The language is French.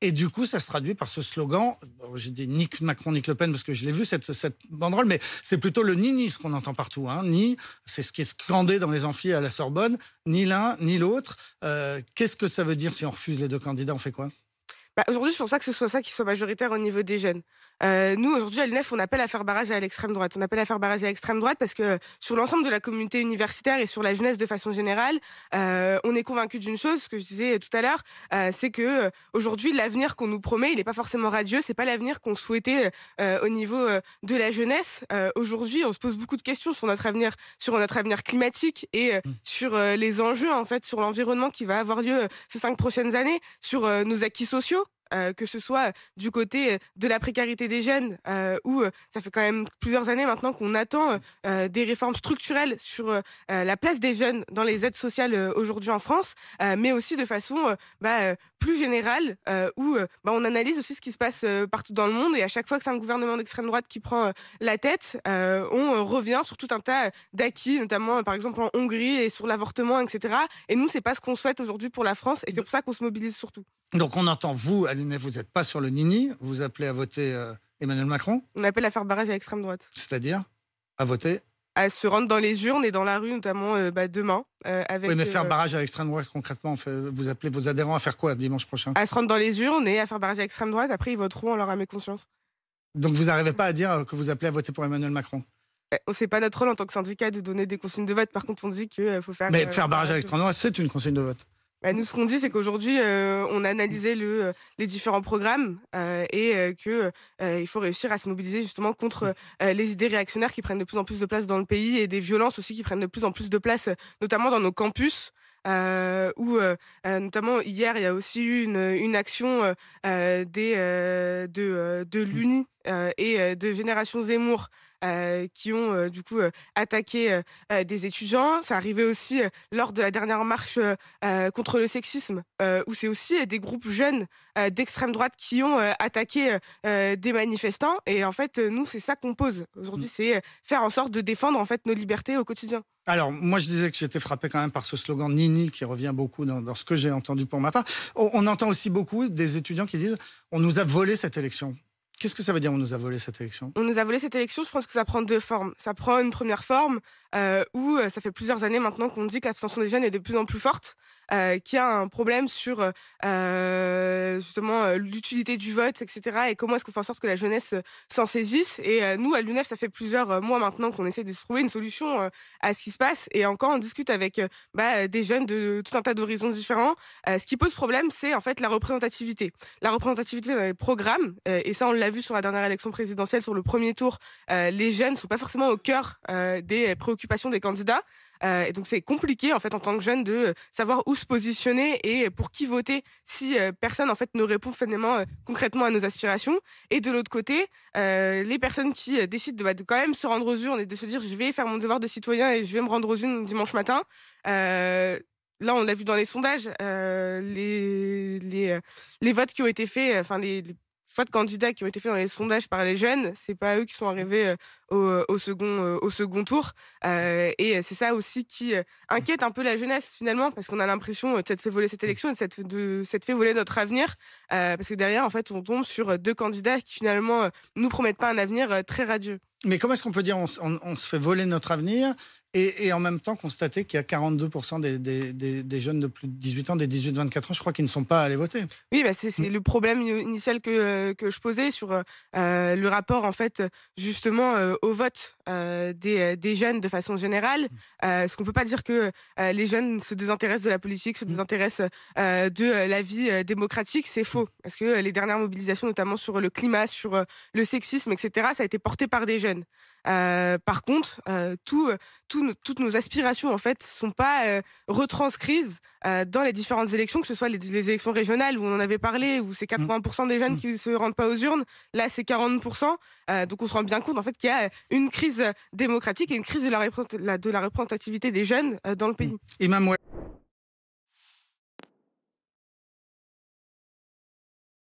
Et du coup, ça se traduit par ce slogan. Bon, j'ai dit ni Macron ni Le Pen parce que je l'ai vu cette banderole, mais c'est plutôt le ni ce qu'on entend partout. Hein. Ni, c'est ce qui est scandé dans les amphis à la Sorbonne. Ni l'un ni l'autre. Qu'est-ce que ça veut dire si on refuse les deux candidats? On fait quoi? Aujourd'hui, je pense pas que ce soit ça qui soit majoritaire au niveau des jeunes. Nous, aujourd'hui, à l'UNEF, on appelle à faire barrage à l'extrême droite. On appelle à faire barrage à l'extrême droite parce que sur l'ensemble de la communauté universitaire et sur la jeunesse de façon générale, on est convaincu d'une chose, ce que je disais tout à l'heure, c'est que aujourd'hui, l'avenir qu'on nous promet, il est pas forcément radieux. C'est pas l'avenir qu'on souhaitait au niveau de la jeunesse. Aujourd'hui, on se pose beaucoup de questions sur notre avenir climatique et sur les enjeux, en fait, sur l'environnement qui va avoir lieu ces 5 prochaines années, sur nos acquis sociaux. Que ce soit du côté de la précarité des jeunes, où ça fait quand même plusieurs années maintenant qu'on attend des réformes structurelles sur la place des jeunes dans les aides sociales aujourd'hui en France, mais aussi de façon plus générale, où on analyse aussi ce qui se passe partout dans le monde et à chaque fois que c'est un gouvernement d'extrême droite qui prend la tête, on revient sur tout un tas d'acquis, notamment par exemple en Hongrie et sur l'avortement, etc. Et nous, c'est pas ce qu'on souhaite aujourd'hui pour la France et c'est pour ça qu'on se mobilise surtout. Donc on entend, vous, à l'UNEF, vous n'êtes pas sur le nini, vous appelez à voter Emmanuel Macron, On appelle à faire barrage à l'extrême droite. c'est-à-dire à voter. À se rendre dans les urnes et dans la rue, notamment demain. Avec, Oui, mais faire barrage à l'extrême droite, concrètement, vous appelez vos adhérents à faire quoi dimanche prochain? à se rendre dans les urnes et à faire barrage à l'extrême droite. Après, ils voteront en leur âme et conscience. Donc vous n'arrivez pas à dire que vous appelez à voter pour Emmanuel Macron? C'est pas notre rôle en tant que syndicat de donner des consignes de vote. Par contre, on dit qu'il faut faire... Mais faire barrage à l'extrême droite, c'est une consigne de vote. Nous, ce qu'on dit, c'est qu'aujourd'hui, on a analysé les différents programmes et qu'il faut réussir à se mobiliser justement contre les idées réactionnaires qui prennent de plus en plus de place dans le pays et des violences aussi qui prennent de plus en plus de place, notamment dans nos campus. Où notamment hier, il y a aussi eu une action de l'UNI et de Génération Zemmour qui ont du coup attaqué des étudiants. Ça arrivait aussi lors de la dernière marche contre le sexisme, où c'est aussi des groupes jeunes d'extrême droite qui ont attaqué des manifestants. Et en fait, nous, c'est ça qu'on pose aujourd'hui, c'est faire en sorte de défendre en fait nos libertés au quotidien. Alors, moi, je disais que j'étais frappé quand même par ce slogan Nini qui revient beaucoup dans ce que j'ai entendu pour ma part. On entend aussi beaucoup des étudiants qui disent « on nous a volé cette élection ». Qu'est-ce que ça veut dire, on nous a volé cette élection? On nous a volé cette élection, je pense que ça prend deux formes. Ça prend une première forme où ça fait plusieurs années maintenant qu'on dit que l'abstention des jeunes est de plus en plus forte, qu'il y a un problème sur justement l'utilité du vote, etc. Et comment est-ce qu'on fait en sorte que la jeunesse s'en saisisse. Et nous, à l'UNEF, ça fait plusieurs mois maintenant qu'on essaie de se trouver une solution à ce qui se passe. Et encore, on discute avec des jeunes de tout un tas d'horizons différents. Ce qui pose problème, c'est en fait la représentativité. La représentativité dans les programmes, et ça, on l'a vu sur la dernière élection présidentielle, sur le premier tour, les jeunes ne sont pas forcément au cœur des préoccupations des candidats. Et donc c'est compliqué en fait en tant que jeune de savoir où se positionner et pour qui voter si personne en fait ne répond finalement concrètement à nos aspirations. Et de l'autre côté, les personnes qui décident de quand même se rendre aux urnes et de se dire je vais faire mon devoir de citoyen et je vais me rendre aux urnes dimanche matin. Là, on l'a vu dans les sondages, les votes qui ont été faits, enfin les choix de candidats qui ont été faits dans les sondages par les jeunes, c'est pas eux qui sont arrivés au second tour. Et c'est ça aussi qui inquiète un peu la jeunesse finalement, parce qu'on a l'impression de s'être fait voler cette élection et de s'être fait voler notre avenir, parce que derrière, en fait, on tombe sur deux candidats qui finalement nous promettent pas un avenir très radieux. Mais comment est-ce qu'on peut dire on se fait voler notre avenir et en même temps constater qu'il y a 42% des jeunes de plus de 18 ans, des 18-24 ans, je crois, qui ne sont pas allés voter? Oui, c'est le problème initial que je posais sur le rapport en fait justement au vote des jeunes de façon générale. Parce qu'on peut pas dire que les jeunes se désintéressent de la politique, se désintéressent de la vie démocratique, c'est faux. Parce que les dernières mobilisations, notamment sur le climat, sur le sexisme, etc., ça a été porté par des jeunes. Par contre, toutes nos aspirations en fait sont pas retranscrites dans les différentes élections, que ce soit les élections régionales où on en avait parlé, où c'est 80% des jeunes qui se rendent pas aux urnes. Là, c'est 40%. Donc, on se rend bien compte en fait qu'il y a une crise démocratique et une crise de la représentativité des jeunes dans le pays. Imam